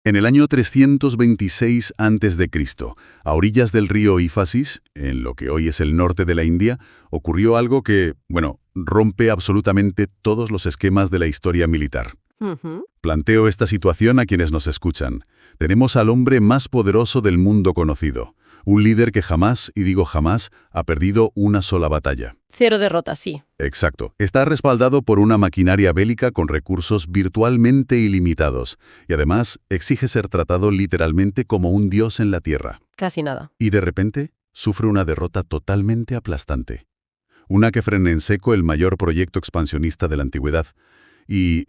En el año 326 a.C., a orillas del río Éufrates, en lo que hoy es el norte de la India, ocurrió algo que, bueno, rompe absolutamente todos los esquemas de la historia militar. Ujú. Planteo esta situación a quienes nos escuchan. Tenemos al hombre más poderoso del mundo conocido, un líder que jamás, y digo jamás, ha perdido una sola batalla. 0 derrotas, sí. Exacto. Está respaldado por una maquinaria bélica con recursos virtualmente ilimitados y además exige ser tratado literalmente como un dios en la tierra. Casi nada. Y de repente sufre una derrota totalmente aplastante. Una que frena en seco el mayor proyecto expansionista de la antigüedad. Y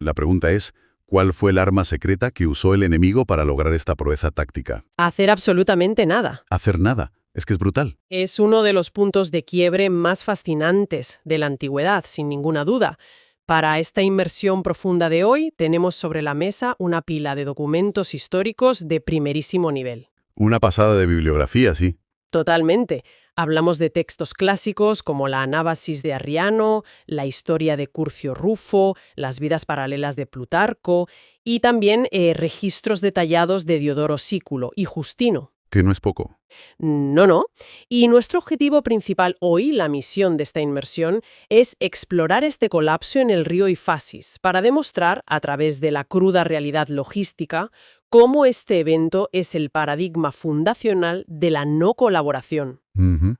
la pregunta es, ¿cuál fue el arma secreta que usó el enemigo para lograr esta proeza táctica? Hacer absolutamente nada. Hacer nada. Es que es brutal. Es uno de los puntos de quiebre más fascinantes de la antigüedad, sin ninguna duda. Para esta inmersión profunda de hoy, tenemos sobre la mesa una pila de documentos históricos de primerísimo nivel. Una pasada de bibliografía, sí. Totalmente. Hablamos de textos clásicos como la Anábasis de Arriano, la historia de Curcio Rufo, las vidas paralelas de Plutarco y también registros detallados de Diodoro Sículo y Justino. Que no es poco. No. Y nuestro objetivo principal hoy, la misión de esta inmersión, es explorar este colapso en el río Éufrates para demostrar, a través de la cruda realidad logística, cómo este evento es el paradigma fundacional de la no colaboración. Ujú.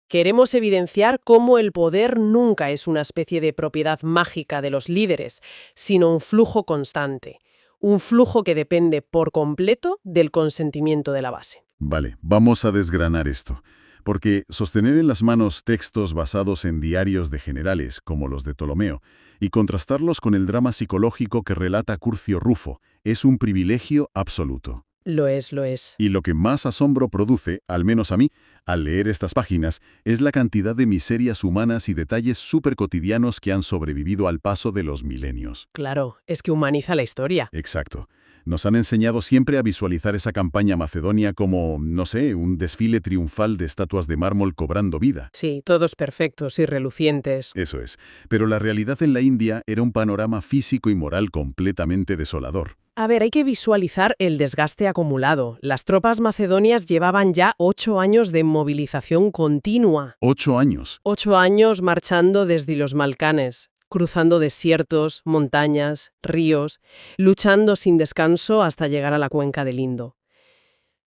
Queremos evidenciar cómo el poder nunca es una especie de propiedad mágica de los líderes, sino un flujo constante. Un flujo que depende por completo del consentimiento de la base. Vale, vamos a desgranar esto. Porque sostener en las manos textos basados en diarios de generales, como los de Ptolomeo, y contrastarlos con el drama psicológico que relata Curcio Rufo, es un privilegio absoluto. Lo es. Y lo que más asombro produce, al menos a mí, al leer estas páginas, es la cantidad de miserias humanas y detalles súper cotidianos que han sobrevivido al paso de los milenios. Claro, es que humaniza la historia. Exacto. Nos han enseñado siempre a visualizar esa campaña macedonia como, no sé, un desfile triunfal de estatuas de mármol cobrando vida. Sí, todos perfectos y relucientes. Eso es. Pero la realidad en la India era un panorama físico y moral completamente desolador. A ver, hay que visualizar el desgaste acumulado. Las tropas macedonias llevaban ya 8 años de movilización continua. 8 años. 8 años marchando desde los Balcanes, cruzando desiertos, montañas, ríos, luchando sin descanso hasta llegar a la cuenca del Indo.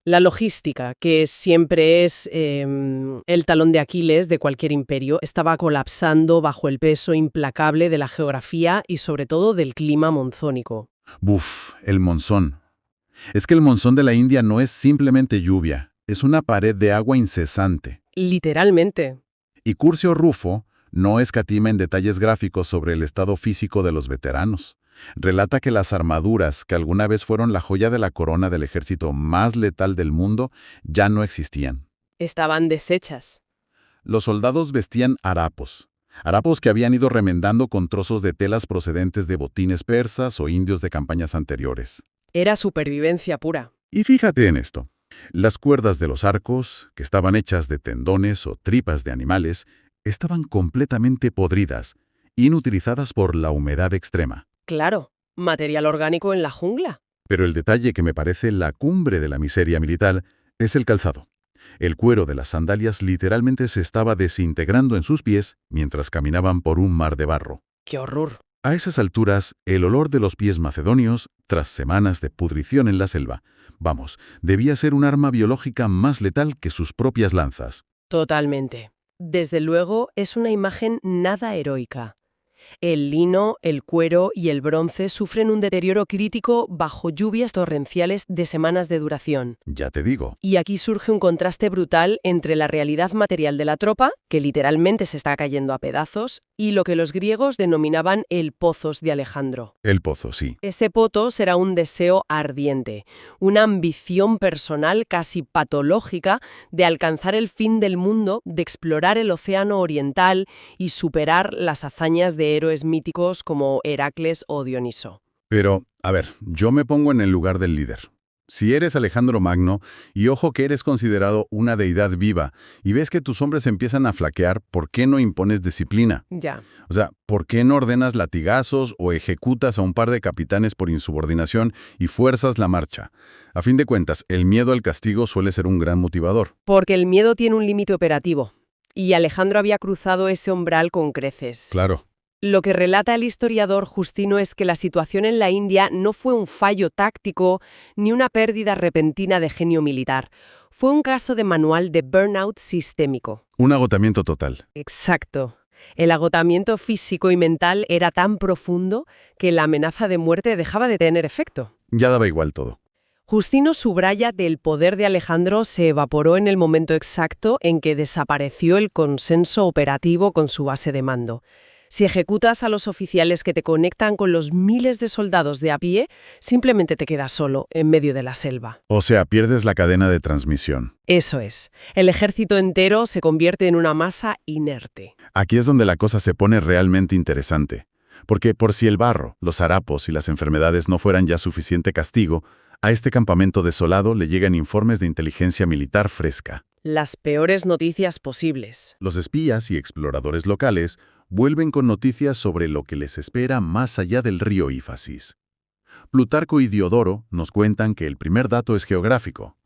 La logística, que siempre es el talón de Aquiles de cualquier imperio, estaba colapsando bajo el peso implacable de la geografía y sobre todo del clima monzónico. Buf, el monzón. Es que el monzón de la India no es simplemente lluvia, es una pared de agua incesante. Literalmente. Y Curcio Rufo no escatima en detalles gráficos sobre el estado físico de los veteranos. Relata que las armaduras, que alguna vez fueron la joya de la corona del ejército más letal del mundo, ya no existían. Estaban deshechas. Los soldados vestían harapos. Harapos que habían ido remendando con trozos de telas procedentes de botines persas o indios de campañas anteriores. Era supervivencia pura. Y fíjate en esto. Las cuerdas de los arcos, que estaban hechas de tendones o tripas de animales, estaban completamente podridas, inutilizadas por la humedad extrema. Claro, material orgánico en la jungla. Pero el detalle que me parece la cumbre de la miseria militar es el calzado. El cuero de las sandalias literalmente se estaba desintegrando en sus pies mientras caminaban por un mar de barro. ¡Qué horror! A esas alturas, el olor de los pies macedonios, tras semanas de pudrición en la selva, debía ser un arma biológica más letal que sus propias lanzas. Totalmente. Desde luego, es una imagen nada heroica. El lino, el cuero y el bronce sufren un deterioro crítico bajo lluvias torrenciales de semanas de duración. Ya te digo. Y aquí surge un contraste brutal entre la realidad material de la tropa, que literalmente se está cayendo a pedazos, y lo que los griegos denominaban el pozos de Alejandro. El pozo, sí. Ese potos era un deseo ardiente, una ambición personal casi patológica de alcanzar el fin del mundo, de explorar el océano oriental y superar las hazañas de héroes míticos como Heracles o Dioniso. Pero, a ver, yo me pongo en el lugar del líder. Si eres Alejandro Magno, y ojo que eres considerado una deidad viva, y ves que tus hombres empiezan a flaquear, ¿por qué no impones disciplina? Ya. O sea, ¿por qué no ordenas latigazos o ejecutas a un par de capitanes por insubordinación y fuerzas la marcha? A fin de cuentas, el miedo al castigo suele ser un gran motivador. Porque el miedo tiene un límite operativo. Y Alejandro había cruzado ese umbral con creces. Claro. Lo que relata el historiador Justino es que la situación en la India no fue un fallo táctico ni una pérdida repentina de genio militar. Fue un caso de manual de burnout sistémico. Un agotamiento total. Exacto. El agotamiento físico y mental era tan profundo que la amenaza de muerte dejaba de tener efecto. Ya daba igual todo. Justino subraya que el poder de Alejandro se evaporó en el momento exacto en que desapareció el consenso operativo con su base de mando. Si ejecutas a los oficiales que te conectan con los miles de soldados de a pie, simplemente te quedas solo en medio de la selva. O sea, pierdes la cadena de transmisión. Eso es. El ejército entero se convierte en una masa inerte. Aquí es donde la cosa se pone realmente interesante. Porque por si el barro, los harapos y las enfermedades no fueran ya suficiente castigo, a este campamento desolado le llegan informes de inteligencia militar fresca. Las peores noticias posibles. Los espías y exploradores locales vuelven con noticias sobre lo que les espera más allá del río Éfasis. Plutarco y Diodoro nos cuentan que el primer dato es geográfico.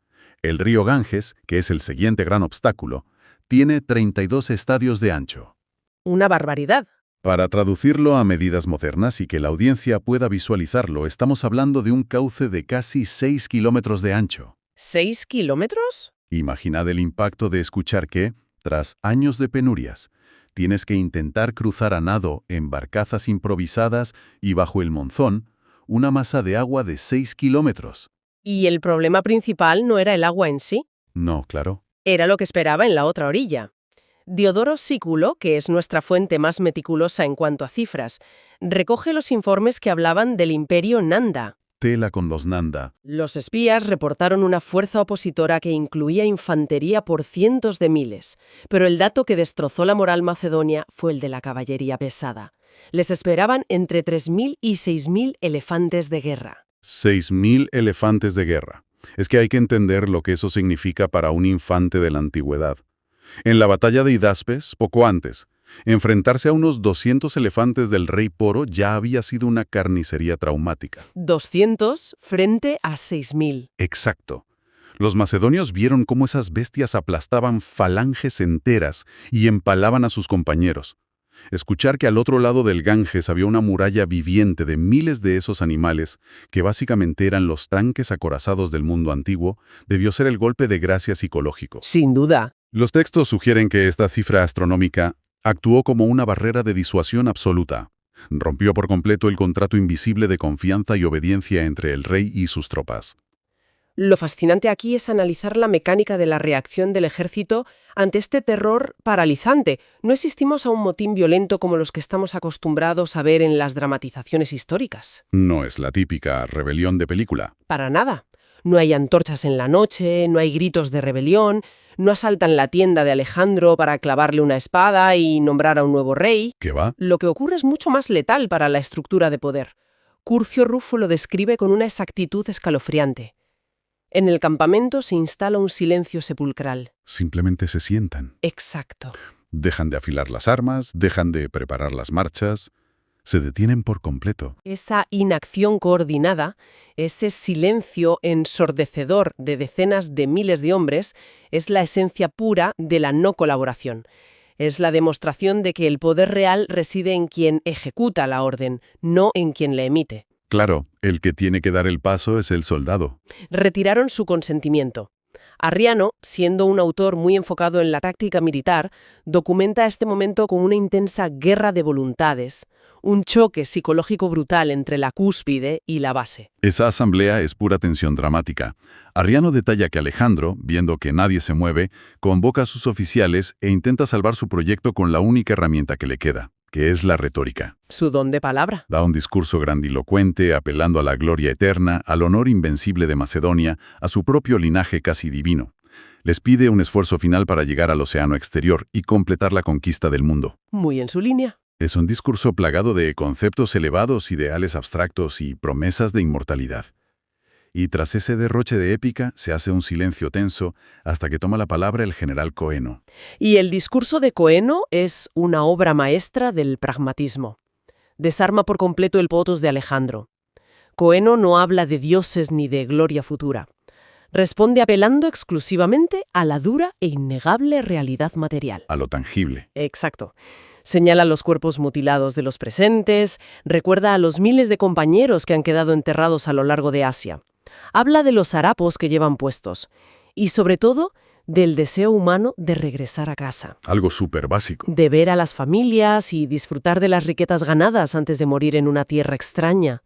El río Ganges, que es el siguiente gran obstáculo, tiene 32 estadios de ancho. Una barbaridad. Para traducirlo a medidas modernas y que la audiencia pueda visualizarlo, estamos hablando de un cauce de casi 6 kilómetros de ancho. ¿6 kilómetros? Imaginad el impacto de escuchar que, tras años de penurias, tienes que intentar cruzar a nado en barcazas improvisadas y bajo el monzón una masa de agua de 6 kilómetros. ¿Y el problema principal no era el agua en sí? No, claro. Era lo que esperaba en la otra orilla. Diodoro Sículo, que es nuestra fuente más meticulosa en cuanto a cifras, recoge los informes que hablaban del imperio Nanda. Tela con los Nanda. Los espías reportaron una fuerza opositora que incluía infantería por cientos de miles, pero el dato que destrozó la moral macedonia fue el de la caballería pesada. Les esperaban entre 3.000 y 6.000 elefantes de guerra. 6.000 elefantes de guerra. Es que hay que entender lo que eso significa para un infante de la antigüedad. En la batalla de Hidaspes, poco antes, enfrentarse a unos 200 elefantes del rey Poro ya había sido una carnicería traumática. 200 frente a 6.000. Exacto. Los macedonios vieron cómo esas bestias aplastaban falanges enteras y empalaban a sus compañeros. Escuchar que al otro lado del Ganges había una muralla viviente de miles de esos animales, que básicamente eran los tanques acorazados del mundo antiguo, debió ser el golpe de gracia psicológico. Sin duda. Los textos sugieren que esta cifra astronómica actuó como una barrera de disuasión absoluta. Rompió por completo el contrato invisible de confianza y obediencia entre el rey y sus tropas. Lo fascinante aquí es analizar la mecánica de la reacción del ejército ante este terror paralizante. No asistimos a un motín violento como los que estamos acostumbrados a ver en las dramatizaciones históricas. No es la típica rebelión de película. Para nada. No hay antorchas en la noche, no hay gritos de rebelión, no asaltan la tienda de Alejandro para clavarle una espada y nombrar a un nuevo rey. ¿Qué va? Lo que ocurre es mucho más letal para la estructura de poder. Curcio Rufo lo describe con una exactitud escalofriante. En el campamento se instala un silencio sepulcral. Simplemente se sientan. Exacto. Dejan de afilar las armas, dejan de preparar las marchas, se detienen por completo. Esa inacción coordinada, ese silencio ensordecedor de decenas de miles de hombres, es la esencia pura de la no colaboración. Es la demostración de que el poder real reside en quien ejecuta la orden, no en quien la emite. Claro, el que tiene que dar el paso es el soldado. Retiraron su consentimiento. Arriano, siendo un autor muy enfocado en la táctica militar, documenta este momento con una intensa guerra de voluntades, un choque psicológico brutal entre la cúspide y la base. Esa asamblea es pura tensión dramática. Arriano detalla que Alejandro, viendo que nadie se mueve, convoca a sus oficiales e intenta salvar su proyecto con la única herramienta que le queda, que es la retórica. Su don de palabra. Da un discurso grandilocuente, apelando a la gloria eterna, al honor invencible de Macedonia, a su propio linaje casi divino. Les pide un esfuerzo final para llegar al océano exterior y completar la conquista del mundo. Muy en su línea. Es un discurso plagado de conceptos elevados, ideales abstractos y promesas de inmortalidad. Y tras ese derroche de épica, se hace un silencio tenso hasta que toma la palabra el general Coeno. Y el discurso de Coeno es una obra maestra del pragmatismo. Desarma por completo el potos de Alejandro. Coeno no habla de dioses ni de gloria futura. Responde apelando exclusivamente a la dura e innegable realidad material. A lo tangible. Exacto. Señala los cuerpos mutilados de los presentes, recuerda a los miles de compañeros que han quedado enterrados a lo largo de Asia. Habla de los harapos que llevan puestos y, sobre todo, del deseo humano de regresar a casa. Algo súper básico. De ver a las familias y disfrutar de las riquezas ganadas antes de morir en una tierra extraña.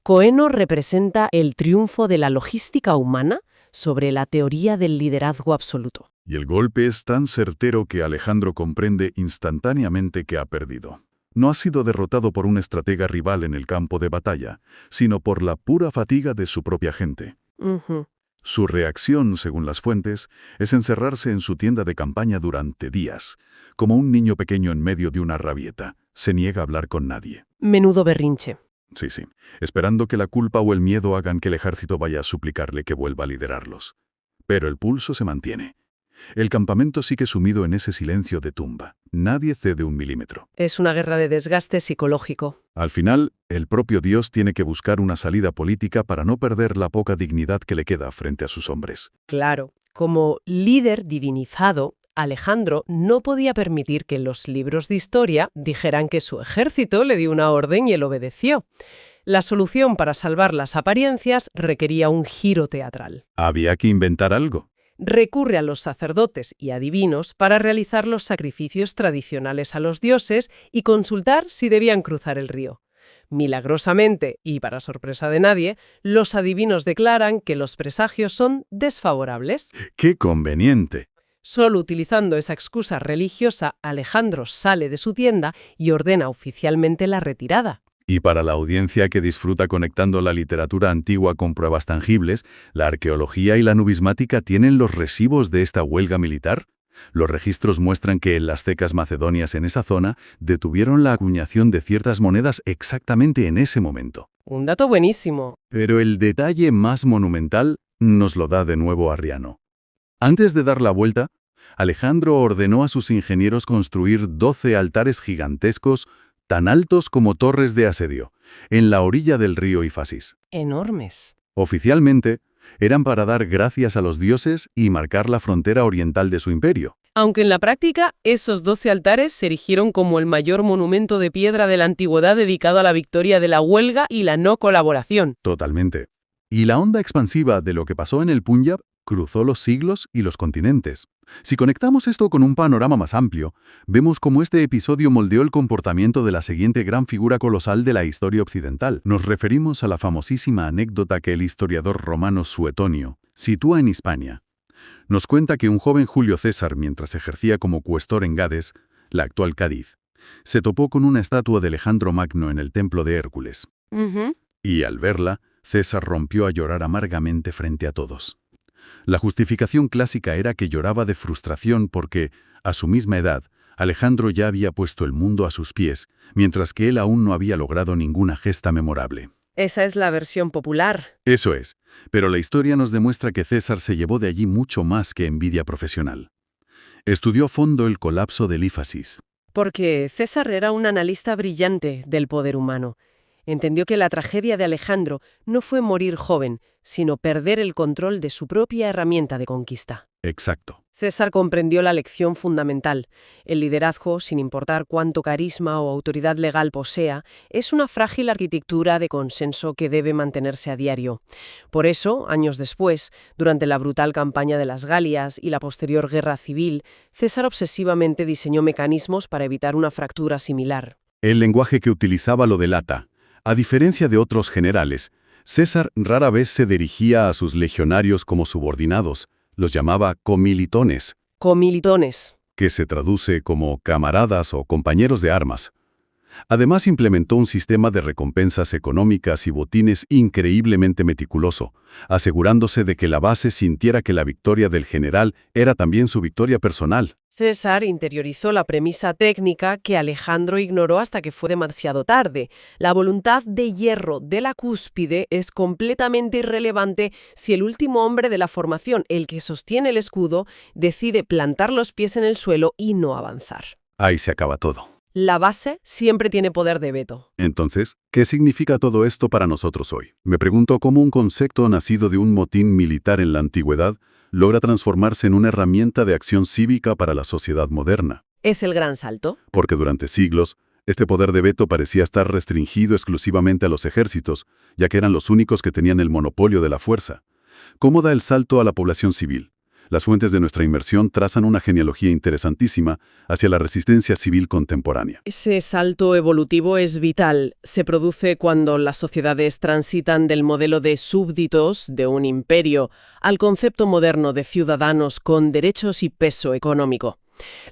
Coeno representa el triunfo de la logística humana sobre la teoría del liderazgo absoluto. Y el golpe es tan certero que Alejandro comprende instantáneamente que ha perdido. No ha sido derrotado por un estratega rival en el campo de batalla, sino por la pura fatiga de su propia gente. Su reacción, según las fuentes, es encerrarse en su tienda de campaña durante días, como un niño pequeño en medio de una rabieta. Se niega a hablar con nadie. Menudo berrinche. Sí, esperando que la culpa o el miedo hagan que el ejército vaya a suplicarle que vuelva a liderarlos. Pero el pulso se mantiene. El campamento sigue sumido en ese silencio de tumba. Nadie cede un milímetro. Es una guerra de desgaste psicológico. Al final, el propio Dios tiene que buscar una salida política para no perder la poca dignidad que le queda frente a sus hombres. Claro, como líder divinizado, Alejandro no podía permitir que los libros de historia dijeran que su ejército le dio una orden y él obedeció. La solución para salvar las apariencias requería un giro teatral. Había que inventar algo. Recurre a los sacerdotes y adivinos para realizar los sacrificios tradicionales a los dioses y consultar si debían cruzar el río. Milagrosamente, y para sorpresa de nadie, los adivinos declaran que los presagios son desfavorables. ¡Qué conveniente! Solo utilizando esa excusa religiosa, Alejandro sale de su tienda y ordena oficialmente la retirada. Y para la audiencia que disfruta conectando la literatura antigua con pruebas tangibles, la arqueología y la numismática tienen los recibos de esta huelga militar. Los registros muestran que las cecas macedonias en esa zona detuvieron la acuñación de ciertas monedas exactamente en ese momento. Un dato buenísimo. Pero el detalle más monumental nos lo da de nuevo Arriano. Antes de dar la vuelta, Alejandro ordenó a sus ingenieros construir 12 altares gigantescos, tan altos como torres de asedio, en la orilla del río Ifasis. Enormes. Oficialmente, eran para dar gracias a los dioses y marcar la frontera oriental de su imperio. Aunque en la práctica, esos 12 altares se erigieron como el mayor monumento de piedra de la antigüedad dedicado a la victoria de la huelga y la no colaboración. Totalmente. Y la onda expansiva de lo que pasó en el Punjab cruzó los siglos y los continentes. Si conectamos esto con un panorama más amplio, vemos cómo este episodio moldeó el comportamiento de la siguiente gran figura colosal de la historia occidental. Nos referimos a la famosísima anécdota que el historiador romano Suetonio sitúa en Hispania. Nos cuenta que un joven Julio César, mientras ejercía como cuestor en Gades, la actual Cádiz, se topó con una estatua de Alejandro Magno en el templo de Hércules. Y al verla, César rompió a llorar amargamente frente a todos. La justificación clásica era que lloraba de frustración porque, a su misma edad, Alejandro ya había puesto el mundo a sus pies, mientras que él aún no había logrado ninguna gesta memorable. Esa es la versión popular. Eso es, pero la historia nos demuestra que César se llevó de allí mucho más que envidia profesional. Estudió a fondo el colapso del Ifasis. Porque César era un analista brillante del poder humano. Entendió que la tragedia de Alejandro no fue morir joven, sino perder el control de su propia herramienta de conquista. Exacto. César comprendió la lección fundamental. El liderazgo, sin importar cuánto carisma o autoridad legal posea, es una frágil arquitectura de consenso que debe mantenerse a diario. Por eso, años después, durante la brutal campaña de las Galias y la posterior guerra civil, César obsesivamente diseñó mecanismos para evitar una fractura similar. El lenguaje que utilizaba lo delata. A diferencia de otros generales, César rara vez se dirigía a sus legionarios como subordinados, los llamaba comilitones. Comilitones. Que se traduce como camaradas o compañeros de armas. Además implementó un sistema de recompensas económicas y botines increíblemente meticuloso, asegurándose de que la base sintiera que la victoria del general era también su victoria personal. César interiorizó la premisa técnica que Alejandro ignoró hasta que fue demasiado tarde. La voluntad de hierro de la cúspide es completamente irrelevante si el último hombre de la formación, el que sostiene el escudo, decide plantar los pies en el suelo y no avanzar. Ahí se acaba todo. La base siempre tiene poder de veto. Entonces, ¿qué significa todo esto para nosotros hoy? Me pregunto cómo un concepto nacido de un motín militar en la antigüedad logra transformarse en una herramienta de acción cívica para la sociedad moderna. Es el gran salto. Porque durante siglos, este poder de veto parecía estar restringido exclusivamente a los ejércitos, ya que eran los únicos que tenían el monopolio de la fuerza. ¿Cómo da el salto a la población civil? Las fuentes de nuestra inmersión trazan una genealogía interesantísima hacia la resistencia civil contemporánea. Ese salto evolutivo es vital. Se produce cuando las sociedades transitan del modelo de súbditos de un imperio al concepto moderno de ciudadanos con derechos y peso económico.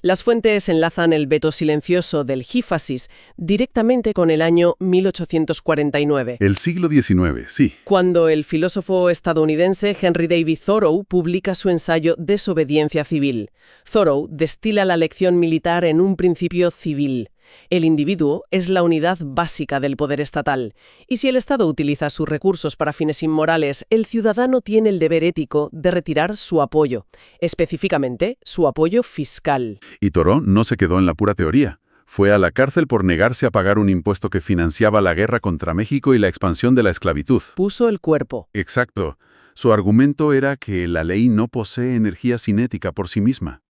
Las fuentes enlazan el veto silencioso del Hífasis directamente con el año 1849. El siglo XIX, sí. Cuando el filósofo estadounidense Henry David Thoreau publica su ensayo Desobediencia civil. Thoreau destila la lección militar en un principio civil. El individuo es la unidad básica del poder estatal, y si el Estado utiliza sus recursos para fines inmorales, el ciudadano tiene el deber ético de retirar su apoyo, específicamente su apoyo fiscal. Y Thoreau no se quedó en la pura teoría. Fue a la cárcel por negarse a pagar un impuesto que financiaba la guerra contra México y la expansión de la esclavitud. Puso el cuerpo. Exacto. Su argumento era que la ley no posee energía cinética por sí misma.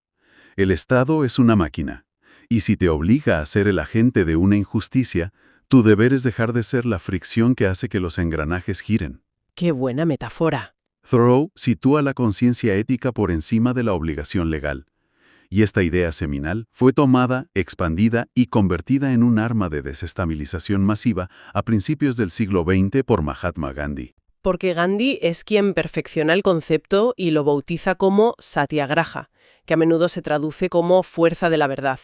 El Estado es una máquina. Y si te obliga a ser el agente de una injusticia, tu deber es dejar de ser la fricción que hace que los engranajes giren. ¡Qué buena metáfora! Thoreau sitúa la conciencia ética por encima de la obligación legal. Y esta idea seminal fue tomada, expandida y convertida en un arma de desestabilización masiva a principios del siglo XX por Mahatma Gandhi. Porque Gandhi es quien perfecciona el concepto y lo bautiza como satyagraha, que a menudo se traduce como fuerza de la verdad.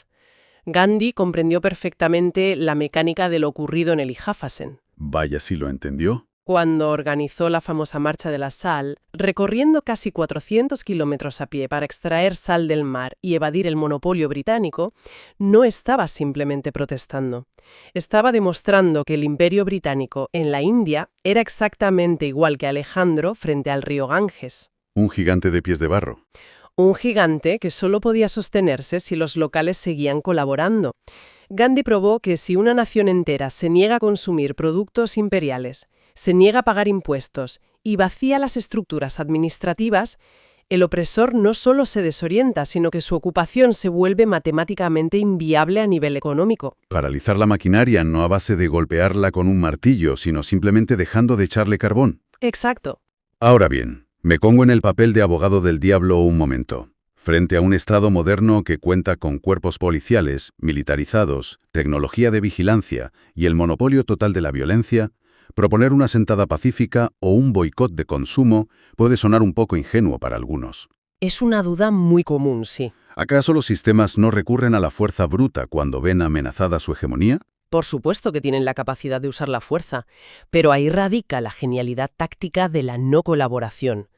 Gandhi comprendió perfectamente la mecánica de lo ocurrido en el Hífasis. Vaya si lo entendió. Cuando organizó la famosa Marcha de la Sal, recorriendo casi 400 kilómetros a pie para extraer sal del mar y evadir el monopolio británico, no estaba simplemente protestando. Estaba demostrando que el imperio británico en la India era exactamente igual que Alejandro frente al río Ganges. Un gigante de pies de barro. Un gigante que solo podía sostenerse si los locales seguían colaborando. Gandhi probó que si una nación entera se niega a consumir productos imperiales, se niega a pagar impuestos y vacía las estructuras administrativas, el opresor no solo se desorienta, sino que su ocupación se vuelve matemáticamente inviable a nivel económico. Paralizar la maquinaria no a base de golpearla con un martillo, sino simplemente dejando de echarle carbón. Exacto. Ahora bien, me pongo en el papel de abogado del diablo un momento. Frente a un Estado moderno que cuenta con cuerpos policiales, militarizados, tecnología de vigilancia y el monopolio total de la violencia, proponer una sentada pacífica o un boicot de consumo puede sonar un poco ingenuo para algunos. Es una duda muy común, sí. ¿Acaso los sistemas no recurren a la fuerza bruta cuando ven amenazada su hegemonía? Por supuesto que tienen la capacidad de usar la fuerza, pero ahí radica la genialidad táctica de la no colaboración.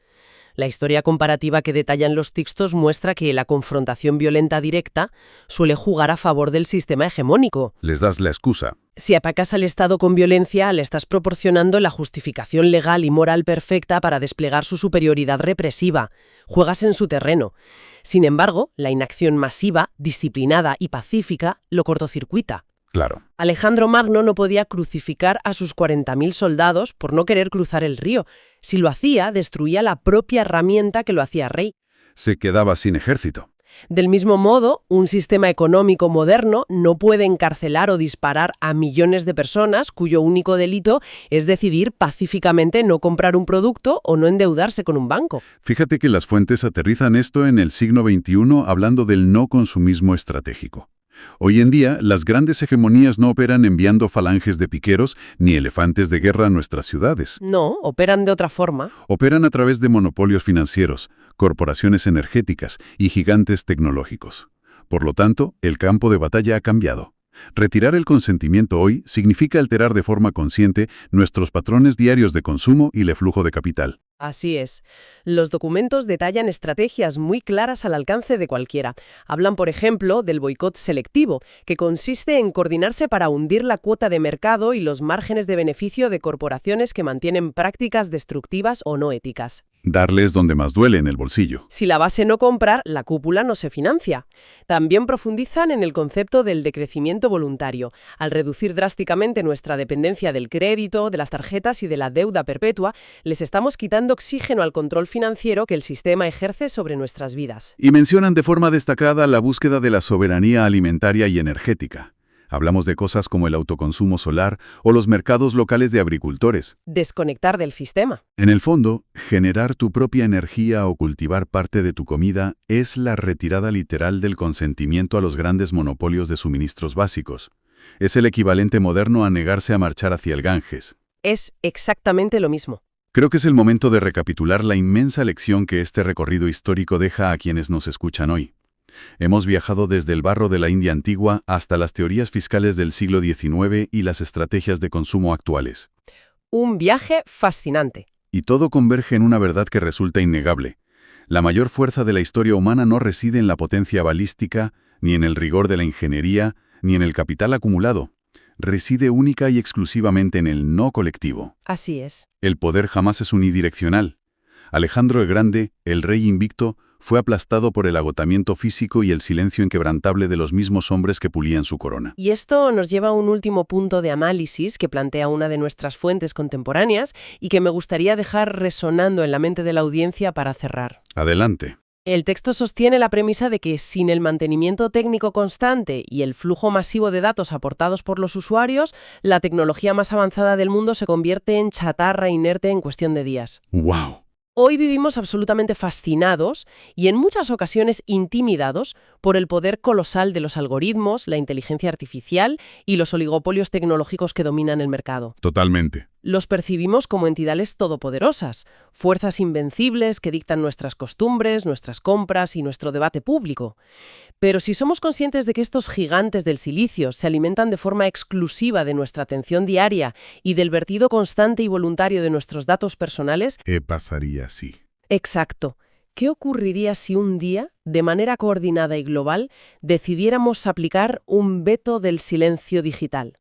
La historia comparativa que detallan los textos muestra que la confrontación violenta directa suele jugar a favor del sistema hegemónico. Les das la excusa. Si atacas al Estado con violencia, le estás proporcionando la justificación legal y moral perfecta para desplegar su superioridad represiva. Juegas en su terreno. Sin embargo, la inacción masiva, disciplinada y pacífica lo cortocircuita. Claro. Alejandro Magno no podía crucificar a sus 40.000 soldados por no querer cruzar el río. Si lo hacía, destruía la propia herramienta que lo hacía rey. Se quedaba sin ejército. Del mismo modo, un sistema económico moderno no puede encarcelar o disparar a millones de personas cuyo único delito es decidir pacíficamente no comprar un producto o no endeudarse con un banco. Fíjate que las fuentes aterrizan esto en el siglo XXI hablando del no consumismo estratégico. Hoy en día, las grandes hegemonías no operan enviando falanges de piqueros ni elefantes de guerra a nuestras ciudades. No, operan de otra forma. Operan a través de monopolios financieros, corporaciones energéticas y gigantes tecnológicos. Por lo tanto, el campo de batalla ha cambiado. Retirar el consentimiento hoy significa alterar de forma consciente nuestros patrones diarios de consumo y el flujo de capital. Así es. Los documentos detallan estrategias muy claras al alcance de cualquiera. Hablan, por ejemplo, del boicot selectivo, que consiste en coordinarse para hundir la cuota de mercado y los márgenes de beneficio de corporaciones que mantienen prácticas destructivas o no éticas. Darles donde más duele, en el bolsillo. Si la base no compra, la cúpula no se financia. También profundizan en el concepto del decrecimiento voluntario. Al reducir drásticamente nuestra dependencia del crédito, de las tarjetas y de la deuda perpetua, les estamos quitando oxígeno al control financiero que el sistema ejerce sobre nuestras vidas. Y mencionan de forma destacada la búsqueda de la soberanía alimentaria y energética. Hablamos de cosas como el autoconsumo solar o los mercados locales de agricultores. Desconectar del sistema. En el fondo, generar tu propia energía o cultivar parte de tu comida es la retirada literal del consentimiento a los grandes monopolios de suministros básicos. Es el equivalente moderno a negarse a marchar hacia el Ganges. Es exactamente lo mismo. Creo que es el momento de recapitular la inmensa lección que este recorrido histórico deja a quienes nos escuchan hoy. Hemos viajado desde el barro de la India antigua hasta las teorías fiscales del siglo XIX y las estrategias de consumo actuales. Un viaje fascinante. Y todo converge en una verdad que resulta innegable. La mayor fuerza de la historia humana no reside en la potencia balística, ni en el rigor de la ingeniería, ni en el capital acumulado. Reside única y exclusivamente en el no colectivo. Así es. El poder jamás es unidireccional. Alejandro el Grande, el rey invicto, fue aplastado por el agotamiento físico y el silencio inquebrantable de los mismos hombres que pulían su corona. Y esto nos lleva a un último punto de análisis que plantea una de nuestras fuentes contemporáneas y que me gustaría dejar resonando en la mente de la audiencia para cerrar. Adelante. El texto sostiene la premisa de que sin el mantenimiento técnico constante y el flujo masivo de datos aportados por los usuarios, la tecnología más avanzada del mundo se convierte en chatarra inerte en cuestión de días. ¡Wow! Hoy vivimos absolutamente fascinados y en muchas ocasiones intimidados por el poder colosal de los algoritmos, la inteligencia artificial y los oligopolios tecnológicos que dominan el mercado. Totalmente. Los percibimos como entidades todopoderosas, fuerzas invencibles que dictan nuestras costumbres, nuestras compras y nuestro debate público. Pero si somos conscientes de que estos gigantes del silicio se alimentan de forma exclusiva de nuestra atención diaria y del vertido constante y voluntario de nuestros datos personales, ¿Qué pasaría si? Exacto. ¿Qué ocurriría si un día, de manera coordinada y global, decidiéramos aplicar un veto del silencio digital?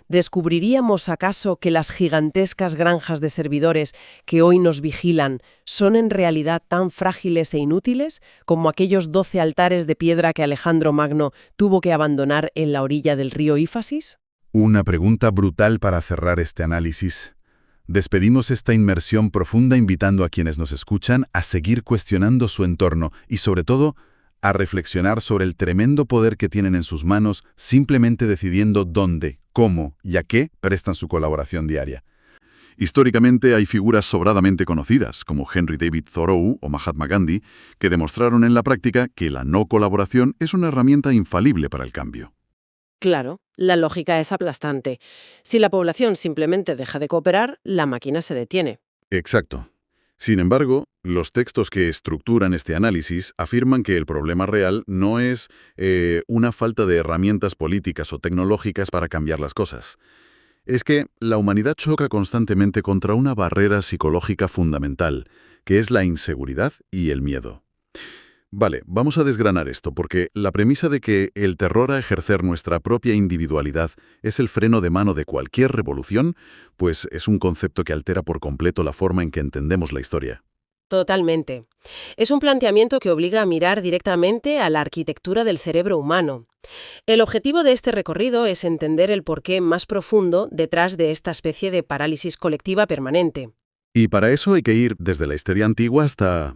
¿Descubriríamos acaso que las gigantescas granjas de servidores que hoy nos vigilan son en realidad tan frágiles e inútiles como aquellos 12 altares de piedra que Alejandro Magno tuvo que abandonar en la orilla del río Éfasis? Una pregunta brutal para cerrar este análisis. Despedimos esta inmersión profunda invitando a quienes nos escuchan a seguir cuestionando su entorno y, sobre todo, a reflexionar sobre el tremendo poder que tienen en sus manos simplemente decidiendo dónde, cómo y a qué prestan su colaboración diaria. Históricamente hay figuras sobradamente conocidas, como Henry David Thoreau o Mahatma Gandhi, que demostraron en la práctica que la no colaboración es una herramienta infalible para el cambio. Claro, la lógica es aplastante. Si la población simplemente deja de cooperar, la máquina se detiene. Exacto. Sin embargo, los textos que estructuran este análisis afirman que el problema real no es una falta de herramientas políticas o tecnológicas para cambiar las cosas. Es que la humanidad choca constantemente contra una barrera psicológica fundamental, que es la inseguridad y el miedo. Vale, vamos a desgranar esto, porque la premisa de que el terror a ejercer nuestra propia individualidad es el freno de mano de cualquier revolución, pues es un concepto que altera por completo la forma en que entendemos la historia. Totalmente. Es un planteamiento que obliga a mirar directamente a la arquitectura del cerebro humano. El objetivo de este recorrido es entender el porqué más profundo detrás de esta especie de parálisis colectiva permanente. Y para eso hay que ir desde la historia antigua hasta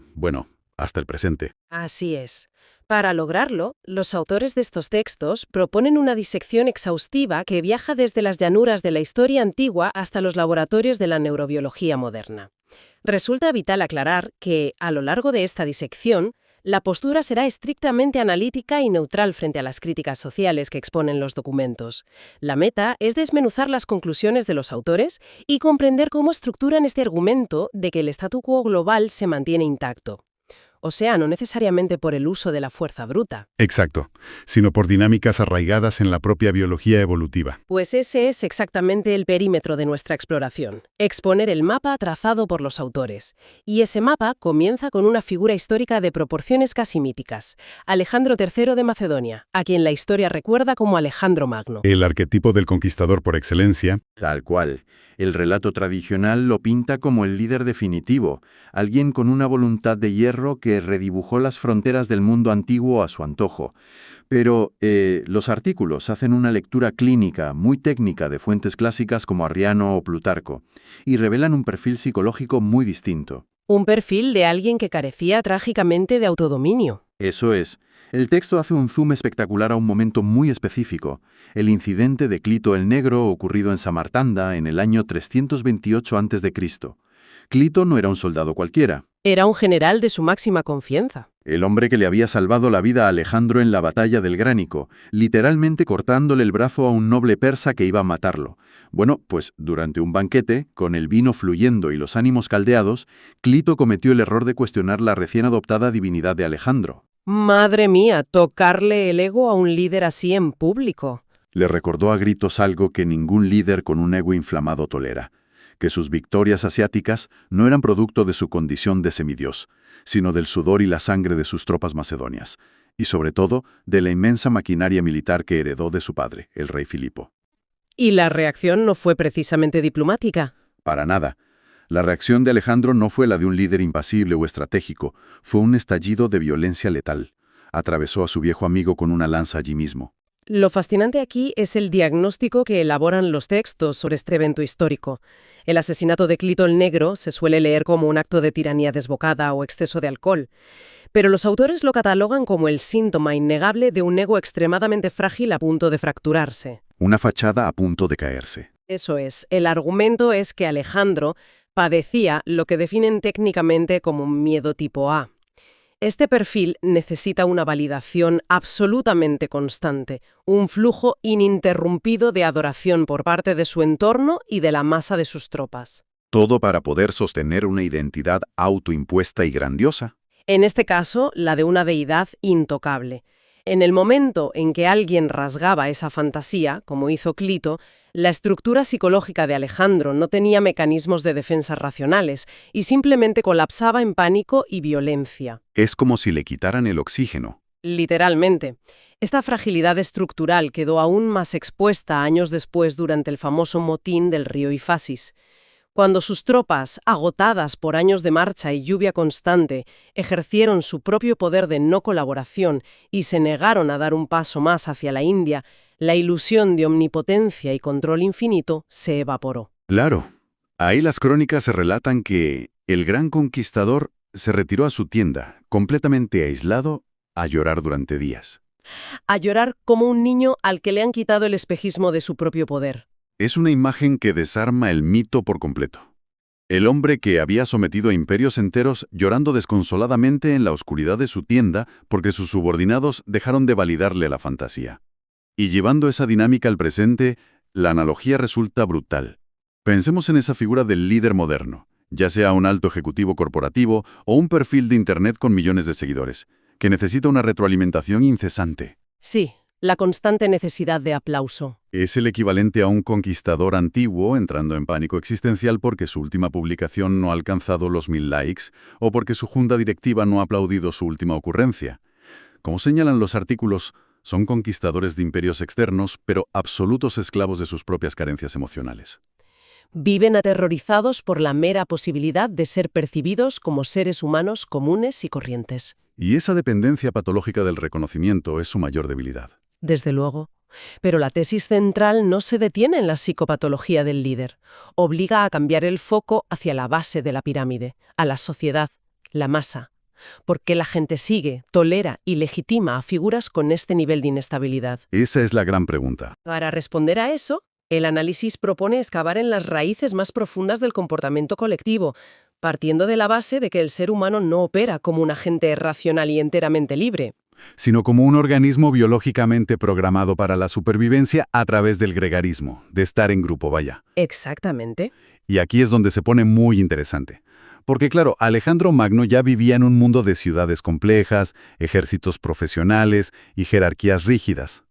el presente. Así es. Para lograrlo, los autores de estos textos proponen una disección exhaustiva que viaja desde las llanuras de la historia antigua hasta los laboratorios de la neurobiología moderna. Resulta vital aclarar que, a lo largo de esta disección, la postura será estrictamente analítica y neutral frente a las críticas sociales que exponen los documentos. La meta es desmenuzar las conclusiones de los autores y comprender cómo estructuran este argumento de que el statu quo global se mantiene intacto. O sea, no necesariamente por el uso de la fuerza bruta. Exacto, sino por dinámicas arraigadas en la propia biología evolutiva. Pues ese es exactamente el perímetro de nuestra exploración, exponer el mapa trazado por los autores. Y ese mapa comienza con una figura histórica de proporciones casi míticas, Alejandro III de Macedonia, a quien la historia recuerda como Alejandro Magno. El arquetipo del conquistador por excelencia. Tal cual. El relato tradicional lo pinta como el líder definitivo, alguien con una voluntad de hierro que redibujó las fronteras del mundo antiguo a su antojo. Pero los artículos hacen una lectura clínica, muy técnica de fuentes clásicas como Arriano o Plutarco, y revelan un perfil psicológico muy distinto. Un perfil de alguien que carecía trágicamente de autodominio. Eso es. El texto hace un zoom espectacular a un momento muy específico, el incidente de Clito el Negro ocurrido en Samarcanda en el año 328 a.C. Clito no era un soldado cualquiera. Era un general de su máxima confianza. El hombre que le había salvado la vida a Alejandro en la batalla del Gránico, literalmente cortándole el brazo a un noble persa que iba a matarlo. Bueno, pues durante un banquete, con el vino fluyendo y los ánimos caldeados, Clito cometió el error de cuestionar la recién adoptada divinidad de Alejandro. Madre mía, tocarle el ego a un líder así en público. Le recordó a gritos algo que ningún líder con un ego inflamado tolera, que sus victorias asiáticas no eran producto de su condición de semidios, sino del sudor y la sangre de sus tropas macedonias, y sobre todo de la inmensa maquinaria militar que heredó de su padre, el rey Filipo. Y la reacción no fue precisamente diplomática. Para nada. La reacción de Alejandro no fue la de un líder impasible o estratégico, fue un estallido de violencia letal. Atravesó a su viejo amigo con una lanza allí mismo. Lo fascinante aquí es el diagnóstico que elaboran los textos sobre este evento histórico. El asesinato de Clito el Negro se suele leer como un acto de tiranía desbocada o exceso de alcohol, pero los autores lo catalogan como el síntoma innegable de un ego extremadamente frágil a punto de fracturarse. Una fachada a punto de caerse. Eso es, el argumento es que Alejandro padecía lo que definen técnicamente como un miedo tipo A. Este perfil necesita una validación absolutamente constante, un flujo ininterrumpido de adoración por parte de su entorno y de la masa de sus tropas. Todo para poder sostener una identidad autoimpuesta y grandiosa. En este caso, la de una deidad intocable. En el momento en que alguien rasgaba esa fantasía, como hizo Clito, la estructura psicológica de Alejandro no tenía mecanismos de defensa racionales y simplemente colapsaba en pánico y violencia. Es como si le quitaran el oxígeno. Literalmente. Esta fragilidad estructural quedó aún más expuesta años después durante el famoso motín del río Ifasis. Cuando sus tropas, agotadas por años de marcha y lluvia constante, ejercieron su propio poder de no colaboración y se negaron a dar un paso más hacia la India, la ilusión de omnipotencia y control infinito se evaporó. Claro. Ahí las crónicas se relatan que el gran conquistador se retiró a su tienda, completamente aislado, a llorar durante días. A llorar como un niño al que le han quitado el espejismo de su propio poder. Es una imagen que desarma el mito por completo. El hombre que había sometido a imperios enteros llorando desconsoladamente en la oscuridad de su tienda porque sus subordinados dejaron de validarle la fantasía. Y llevando esa dinámica al presente, la analogía resulta brutal. Pensemos en esa figura del líder moderno, ya sea un alto ejecutivo corporativo o un perfil de Internet con millones de seguidores, que necesita una retroalimentación incesante. Sí, la constante necesidad de aplauso. Es el equivalente a un conquistador antiguo entrando en pánico existencial porque su última publicación no ha alcanzado los 1000 likes o porque su junta directiva no ha aplaudido su última ocurrencia. Como señalan los artículos, son conquistadores de imperios externos, pero absolutos esclavos de sus propias carencias emocionales. Viven aterrorizados por la mera posibilidad de ser percibidos como seres humanos comunes y corrientes. Y esa dependencia patológica del reconocimiento es su mayor debilidad. Desde luego. Pero la tesis central no se detiene en la psicopatología del líder. Obliga a cambiar el foco hacia la base de la pirámide, a la sociedad, la masa. Porque la gente sigue, tolera y legitima a figuras con este nivel de inestabilidad. Esa es la gran pregunta. Para responder a eso, el análisis propone excavar en las raíces más profundas del comportamiento colectivo, partiendo de la base de que el ser humano no opera como un agente racional y enteramente libre, sino como un organismo biológicamente programado para la supervivencia a través del gregarismo, de estar en grupo, vaya. Exactamente. Y aquí es donde se pone muy interesante, Porque claro, Alejandro Magno ya vivía en un mundo de ciudades complejas, ejércitos profesionales y jerarquías rígidas.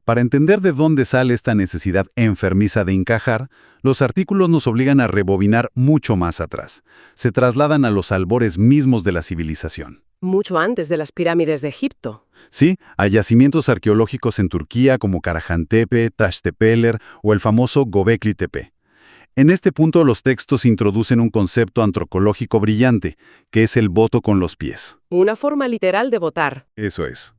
Para entender de dónde sale esta necesidad enfermiza de encajar, los artículos nos obligan a rebobinar mucho más atrás. Se trasladan a los albores mismos de la civilización. Mucho antes de las pirámides de Egipto. Sí, hay yacimientos arqueológicos en Turquía como Karahantepe, Taştepeler o el famoso Göbekli Tepe. En este punto los textos introducen un concepto antropológico brillante, que es el voto con los pies. Una forma literal de votar. Eso es.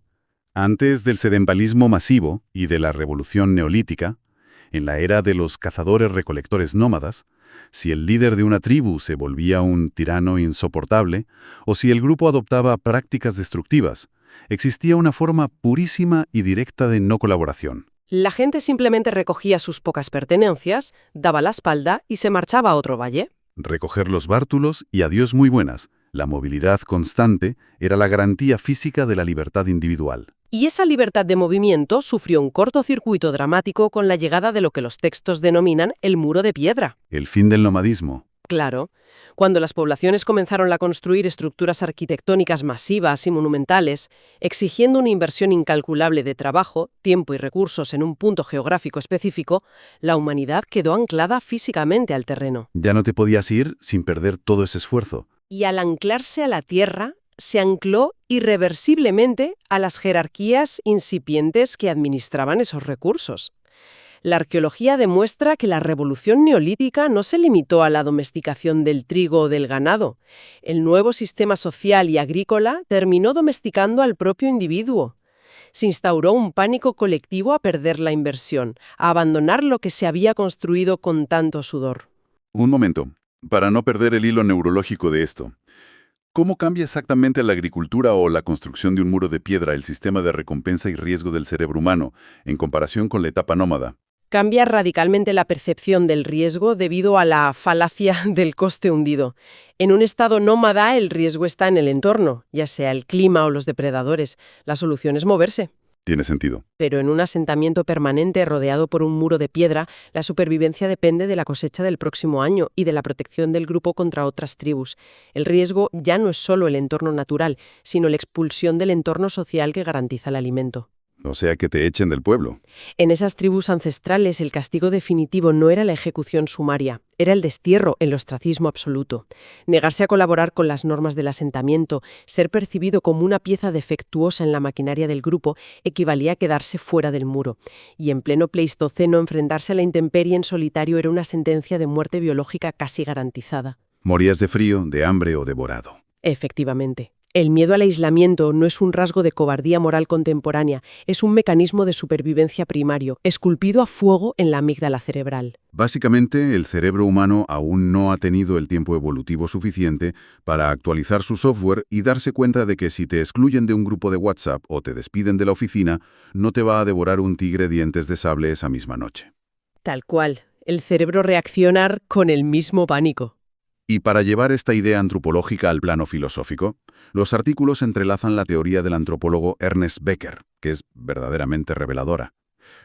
Antes del sedentalismo masivo y de la revolución neolítica, en la era de los cazadores-recolectores nómadas, si el líder de una tribu se volvía un tirano insoportable, o si el grupo adoptaba prácticas destructivas, existía una forma purísima y directa de no colaboración. La gente simplemente recogía sus pocas pertenencias, daba la espalda y se marchaba a otro valle. Recoger los bártulos y adiós muy buenas. La movilidad constante era la garantía física de la libertad individual. Y esa libertad de movimiento sufrió un cortocircuito dramático con la llegada de lo que los textos denominan el muro de piedra. El fin del nomadismo. Claro, cuando las poblaciones comenzaron a construir estructuras arquitectónicas masivas y monumentales, exigiendo una inversión incalculable de trabajo, tiempo y recursos en un punto geográfico específico, la humanidad quedó anclada físicamente al terreno. Ya no te podías ir sin perder todo ese esfuerzo. Y al anclarse a la tierra, se ancló irreversiblemente a las jerarquías incipientes que administraban esos recursos. La arqueología demuestra que la revolución neolítica no se limitó a la domesticación del trigo o del ganado. El nuevo sistema social y agrícola terminó domesticando al propio individuo. Se instauró un pánico colectivo a perder la inversión, a abandonar lo que se había construido con tanto sudor. Un momento, para no perder el hilo neurológico de esto. ¿Cómo cambia exactamente la agricultura o la construcción de un muro de piedra el sistema de recompensa y riesgo del cerebro humano en comparación con la etapa nómada? Cambia radicalmente la percepción del riesgo debido a la falacia del coste hundido. En un estado nómada, el riesgo está en el entorno, ya sea el clima o los depredadores. La solución es moverse. Tiene sentido. Pero en un asentamiento permanente rodeado por un muro de piedra, la supervivencia depende de la cosecha del próximo año y de la protección del grupo contra otras tribus. El riesgo ya no es solo el entorno natural, sino la expulsión del entorno social que garantiza el alimento. O sea, que te echen del pueblo. En esas tribus ancestrales, el castigo definitivo no era la ejecución sumaria, era el destierro, el ostracismo absoluto. Negarse a colaborar con las normas del asentamiento, ser percibido como una pieza defectuosa en la maquinaria del grupo, equivalía a quedarse fuera del muro. Y en pleno Pleistoceno, enfrentarse a la intemperie en solitario era una sentencia de muerte biológica casi garantizada. Morías de frío, de hambre o devorado. Efectivamente. El miedo al aislamiento no es un rasgo de cobardía moral contemporánea, es un mecanismo de supervivencia primario, esculpido a fuego en la amígdala cerebral. Básicamente, el cerebro humano aún no ha tenido el tiempo evolutivo suficiente para actualizar su software y darse cuenta de que si te excluyen de un grupo de WhatsApp o te despiden de la oficina, no te va a devorar un tigre dientes de sable esa misma noche. Tal cual, el cerebro reacciona con el mismo pánico. Y para llevar esta idea antropológica al plano filosófico, los artículos entrelazan la teoría del antropólogo Ernest Becker, que es verdaderamente reveladora.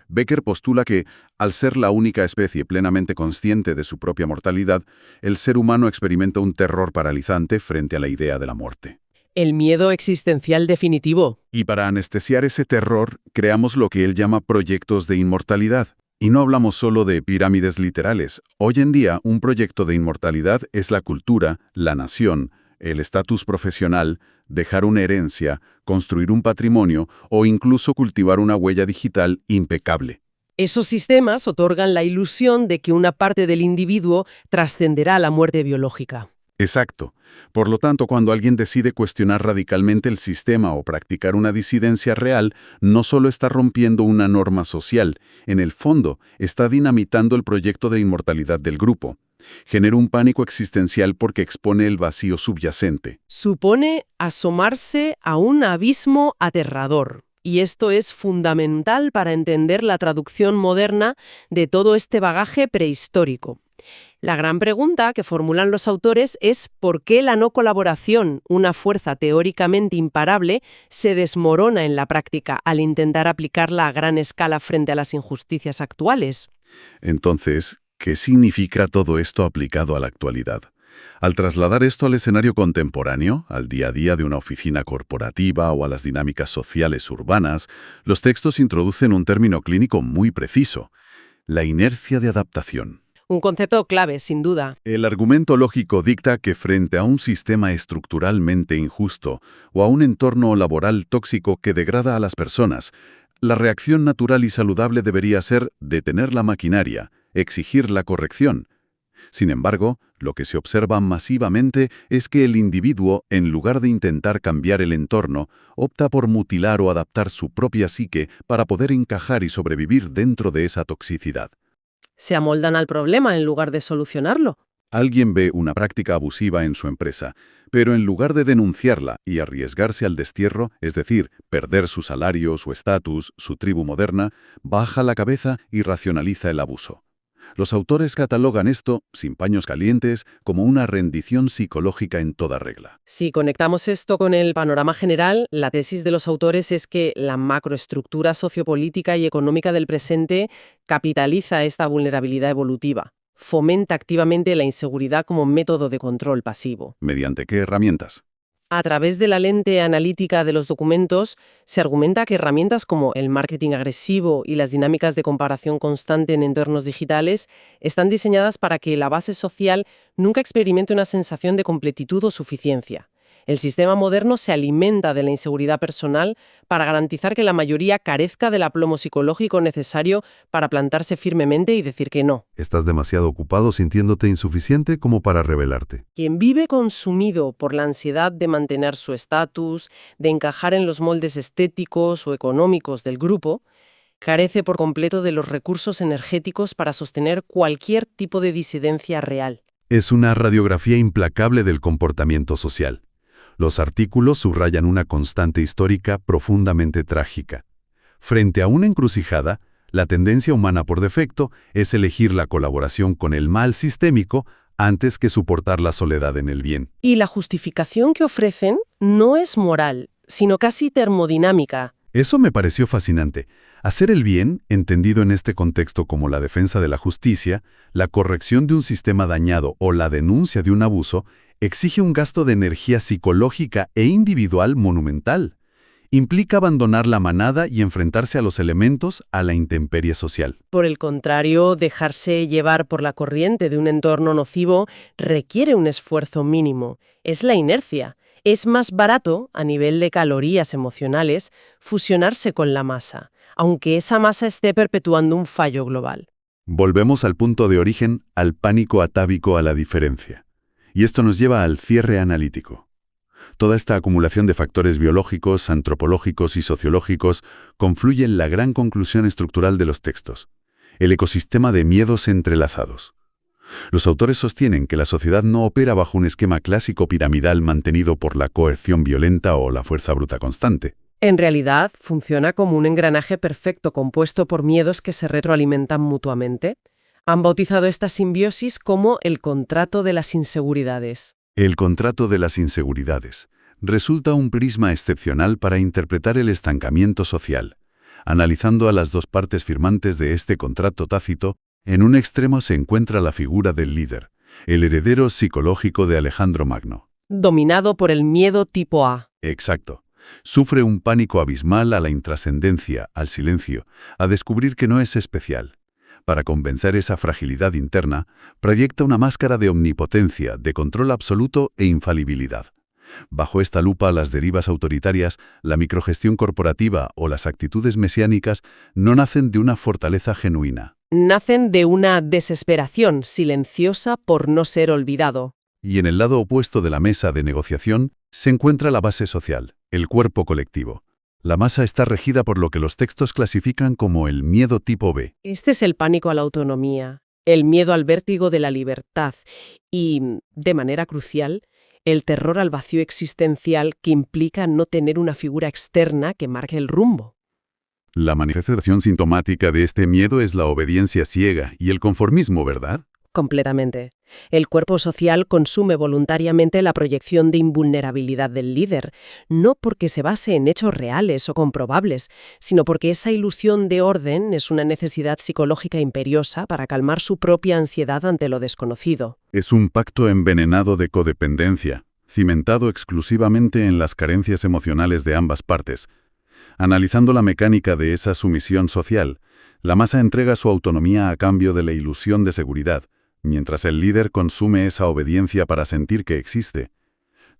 Becker postula que, al ser la única especie plenamente consciente de su propia mortalidad, el ser humano experimenta un terror paralizante frente a la idea de la muerte. El miedo existencial definitivo. Y para anestesiar ese terror, creamos lo que él llama proyectos de inmortalidad. Y no hablamos solo de pirámides literales. Hoy en día, un proyecto de inmortalidad es la cultura, la nación, el estatus profesional, dejar una herencia, construir un patrimonio o incluso cultivar una huella digital impecable. Esos sistemas otorgan la ilusión de que una parte del individuo trascenderá a la muerte biológica. Exacto. Por lo tanto, cuando alguien decide cuestionar radicalmente el sistema o practicar una disidencia real, no solo está rompiendo una norma social, en el fondo está dinamitando el proyecto de inmortalidad del grupo. Genera un pánico existencial porque expone el vacío subyacente. Supone asomarse a un abismo aterrador. Y esto es fundamental para entender la traducción moderna de todo este bagaje prehistórico. La gran pregunta que formulan los autores es ¿por qué la no colaboración, una fuerza teóricamente imparable, se desmorona en la práctica al intentar aplicarla a gran escala frente a las injusticias actuales? Entonces, ¿qué significa todo esto aplicado a la actualidad? Al trasladar esto al escenario contemporáneo, al día a día de una oficina corporativa o a las dinámicas sociales urbanas, los textos introducen un término clínico muy preciso: la inercia de adaptación. Un concepto clave, sin duda. El argumento lógico dicta que frente a un sistema estructuralmente injusto o a un entorno laboral tóxico que degrada a las personas, la reacción natural y saludable debería ser detener la maquinaria, exigir la corrección. Sin embargo, lo que se observa masivamente es que el individuo, en lugar de intentar cambiar el entorno, opta por mutilar o adaptar su propia psique para poder encajar y sobrevivir dentro de esa toxicidad. Se amoldan al problema en lugar de solucionarlo. Alguien ve una práctica abusiva en su empresa, pero en lugar de denunciarla y arriesgarse al destierro, es decir, perder su salario, su estatus, su tribu moderna, baja la cabeza y racionaliza el abuso. Los autores catalogan esto, sin paños calientes, como una rendición psicológica en toda regla. Si conectamos esto con el panorama general, la tesis de los autores es que la macroestructura sociopolítica y económica del presente capitaliza esta vulnerabilidad evolutiva, fomenta activamente la inseguridad como método de control pasivo. ¿Mediante qué herramientas? A través de la lente analítica de los documentos, se argumenta que herramientas como el marketing agresivo y las dinámicas de comparación constante en entornos digitales están diseñadas para que la base social nunca experimente una sensación de completitud o suficiencia. El sistema moderno se alimenta de la inseguridad personal para garantizar que la mayoría carezca del aplomo psicológico necesario para plantarse firmemente y decir que no. Estás demasiado ocupado sintiéndote insuficiente como para rebelarte. Quien vive consumido por la ansiedad de mantener su estatus, de encajar en los moldes estéticos o económicos del grupo, carece por completo de los recursos energéticos para sostener cualquier tipo de disidencia real. Es una radiografía implacable del comportamiento social. Los artículos subrayan una constante histórica profundamente trágica. Frente a una encrucijada, la tendencia humana por defecto es elegir la colaboración con el mal sistémico antes que soportar la soledad en el bien. Y la justificación que ofrecen no es moral, sino casi termodinámica. Eso me pareció fascinante. Hacer el bien, entendido en este contexto como la defensa de la justicia, la corrección de un sistema dañado o la denuncia de un abuso, exige un gasto de energía psicológica e individual monumental. Implica abandonar la manada y enfrentarse a los elementos a la intemperie social. Por el contrario, dejarse llevar por la corriente de un entorno nocivo requiere un esfuerzo mínimo. Es la inercia. Es más barato, a nivel de calorías emocionales, fusionarse con la masa, aunque esa masa esté perpetuando un fallo global. Volvemos al punto de origen, al pánico atávico a la diferencia. Y esto nos lleva al cierre analítico. Toda esta acumulación de factores biológicos, antropológicos y sociológicos confluye en la gran conclusión estructural de los textos: el ecosistema de miedos entrelazados. Los autores sostienen que la sociedad no opera bajo un esquema clásico piramidal mantenido por la coerción violenta o la fuerza bruta constante. En realidad, funciona como un engranaje perfecto compuesto por miedos que se retroalimentan mutuamente. Han bautizado esta simbiosis como el contrato de las inseguridades. El contrato de las inseguridades resulta un prisma excepcional para interpretar el estancamiento social. Analizando a las dos partes firmantes de este contrato tácito, en un extremo se encuentra la figura del líder, el heredero psicológico de Alejandro Magno. Dominado por el miedo tipo A. Exacto. Sufre un pánico abismal a la intrascendencia, al silencio, a descubrir que no es especial. Para compensar esa fragilidad interna, proyecta una máscara de omnipotencia, de control absoluto e infalibilidad. Bajo esta lupa, las derivas autoritarias, la microgestión corporativa o las actitudes mesiánicas no nacen de una fortaleza genuina. Nacen de una desesperación silenciosa por no ser olvidado. Y en el lado opuesto de la mesa de negociación se encuentra la base social, el cuerpo colectivo. La masa está regida por lo que los textos clasifican como el miedo tipo B. Este es el pánico a la autonomía, el miedo al vértigo de la libertad y, de manera crucial, el terror al vacío existencial que implica no tener una figura externa que marque el rumbo. La manifestación sintomática de este miedo es la obediencia ciega y el conformismo, ¿verdad? Completamente. El cuerpo social consume voluntariamente la proyección de invulnerabilidad del líder, no porque se base en hechos reales o comprobables, sino porque esa ilusión de orden es una necesidad psicológica imperiosa para calmar su propia ansiedad ante lo desconocido. Es un pacto envenenado de codependencia, cimentado exclusivamente en las carencias emocionales de ambas partes. Analizando la mecánica de esa sumisión social, la masa entrega su autonomía a cambio de la ilusión de seguridad, mientras el líder consume esa obediencia para sentir que existe.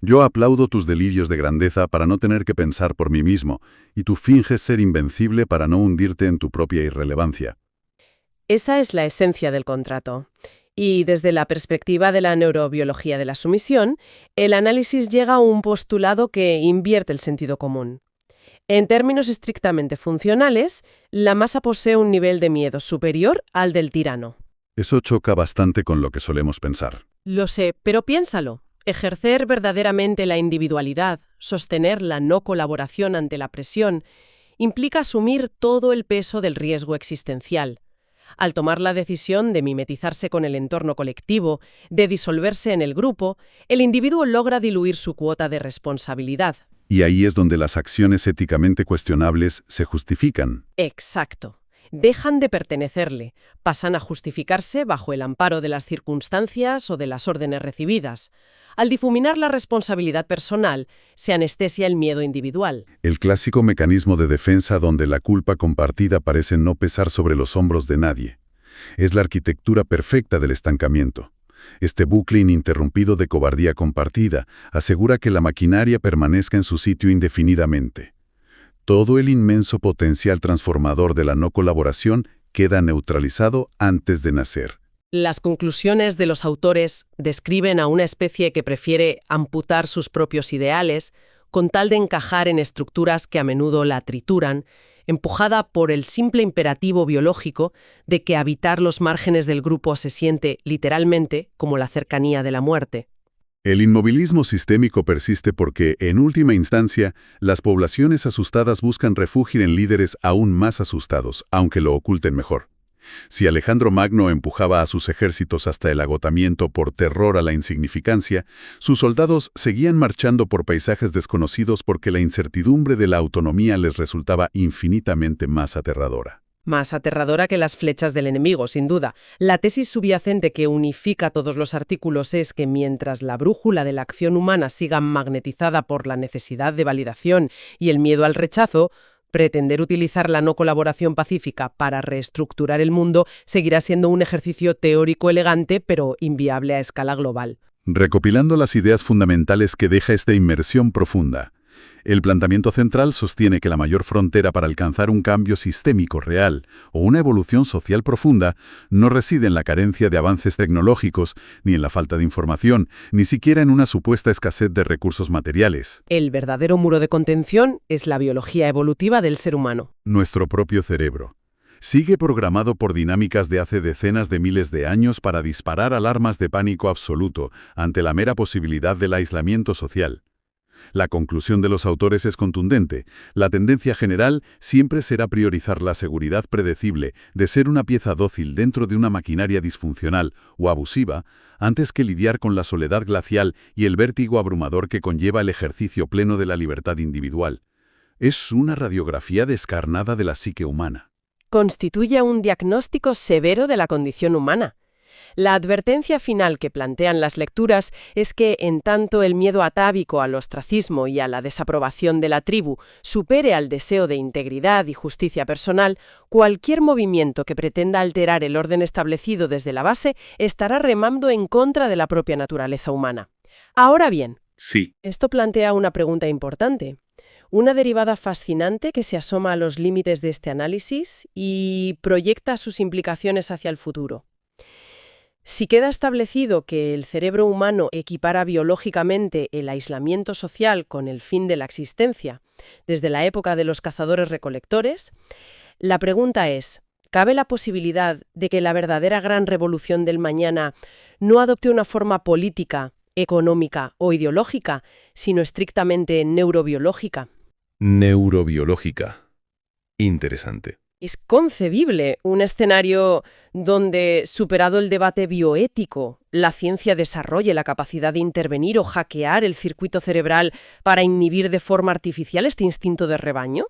Yo aplaudo tus delirios de grandeza para no tener que pensar por mí mismo, y tú finges ser invencible para no hundirte en tu propia irrelevancia. Esa es la esencia del contrato. Y desde la perspectiva de la neurobiología de la sumisión, el análisis llega a un postulado que invierte el sentido común. En términos estrictamente funcionales, la masa posee un nivel de miedo superior al del tirano. Eso choca bastante con lo que solemos pensar. Lo sé, pero piénsalo. Ejercer verdaderamente la individualidad, sostener la no colaboración ante la presión, implica asumir todo el peso del riesgo existencial. Al tomar la decisión de mimetizarse con el entorno colectivo, de disolverse en el grupo, el individuo logra diluir su cuota de responsabilidad. Y ahí es donde las acciones éticamente cuestionables se justifican. Exacto. Dejan de pertenecerle, pasan a justificarse bajo el amparo de las circunstancias o de las órdenes recibidas. Al difuminar la responsabilidad personal, se anestesia el miedo individual. El clásico mecanismo de defensa donde la culpa compartida parece no pesar sobre los hombros de nadie. Es la arquitectura perfecta del estancamiento. Este bucle ininterrumpido de cobardía compartida asegura que la maquinaria permanezca en su sitio indefinidamente. Todo el inmenso potencial transformador de la no colaboración queda neutralizado antes de nacer. Las conclusiones de los autores describen a una especie que prefiere amputar sus propios ideales con tal de encajar en estructuras que a menudo la trituran, empujada por el simple imperativo biológico de que habitar los márgenes del grupo se siente, literalmente, como la cercanía de la muerte. El inmovilismo sistémico persiste porque, en última instancia, las poblaciones asustadas buscan refugio en líderes aún más asustados, aunque lo oculten mejor. Si Alejandro Magno empujaba a sus ejércitos hasta el agotamiento por terror a la insignificancia, sus soldados seguían marchando por paisajes desconocidos porque la incertidumbre de la autonomía les resultaba infinitamente más aterradora. Más aterradora que las flechas del enemigo, sin duda. La tesis subyacente que unifica todos los artículos es que mientras la brújula de la acción humana siga magnetizada por la necesidad de validación y el miedo al rechazo, pretender utilizar la no colaboración pacífica para reestructurar el mundo seguirá siendo un ejercicio teórico elegante, pero inviable a escala global. Recopilando las ideas fundamentales que deja esta inmersión profunda, el planteamiento central sostiene que la mayor frontera para alcanzar un cambio sistémico real o una evolución social profunda no reside en la carencia de avances tecnológicos, ni en la falta de información, ni siquiera en una supuesta escasez de recursos materiales. El verdadero muro de contención es la biología evolutiva del ser humano. Nuestro propio cerebro sigue programado por dinámicas de hace decenas de miles de años para disparar alarmas de pánico absoluto ante la mera posibilidad del aislamiento social. La conclusión de los autores es contundente. La tendencia general siempre será priorizar la seguridad predecible de ser una pieza dócil dentro de una maquinaria disfuncional o abusiva, antes que lidiar con la soledad glacial y el vértigo abrumador que conlleva el ejercicio pleno de la libertad individual. Es una radiografía descarnada de la psique humana. Constituye un diagnóstico severo de la condición humana. La advertencia final que plantean las lecturas es que, en tanto el miedo atávico al ostracismo y a la desaprobación de la tribu supere al deseo de integridad y justicia personal, cualquier movimiento que pretenda alterar el orden establecido desde la base estará remando en contra de la propia naturaleza humana. Ahora bien, Sí. esto plantea una pregunta importante. Una derivada fascinante que se asoma a los límites de este análisis y proyecta sus implicaciones hacia el futuro. Si queda establecido que el cerebro humano equipara biológicamente el aislamiento social con el fin de la existencia, desde la época de los cazadores-recolectores, la pregunta es, ¿cabe la posibilidad de que la verdadera gran revolución del mañana no adopte una forma política, económica o ideológica, sino estrictamente neurobiológica? Neurobiológica. Interesante. ¿Es concebible un escenario donde, superado el debate bioético, la ciencia desarrolle la capacidad de intervenir o hackear el circuito cerebral para inhibir de forma artificial este instinto de rebaño?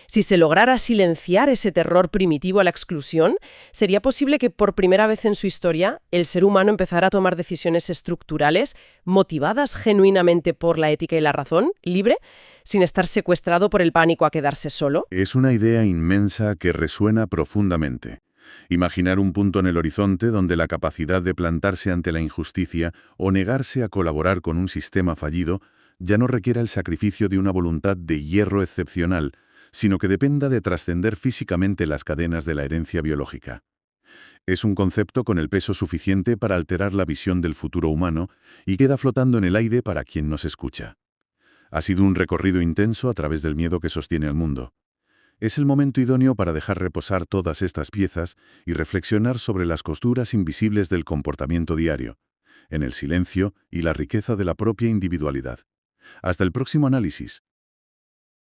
Si se lograra silenciar ese terror primitivo a la exclusión, sería posible que por primera vez en su historia el ser humano empezara a tomar decisiones estructurales motivadas genuinamente por la ética y la razón, libre, sin estar secuestrado por el pánico a quedarse solo. Es una idea inmensa que resuena profundamente. Imaginar un punto en el horizonte donde la capacidad de plantarse ante la injusticia o negarse a colaborar con un sistema fallido ya no requiera el sacrificio de una voluntad de hierro excepcional, sino que dependa de trascender físicamente las cadenas de la herencia biológica. Es un concepto con el peso suficiente para alterar la visión del futuro humano y queda flotando en el aire para quien nos escucha. Ha sido un recorrido intenso a través del miedo que sostiene al mundo. Es el momento idóneo para dejar reposar todas estas piezas y reflexionar sobre las costuras invisibles del comportamiento diario, en el silencio y la riqueza de la propia individualidad. Hasta el próximo análisis.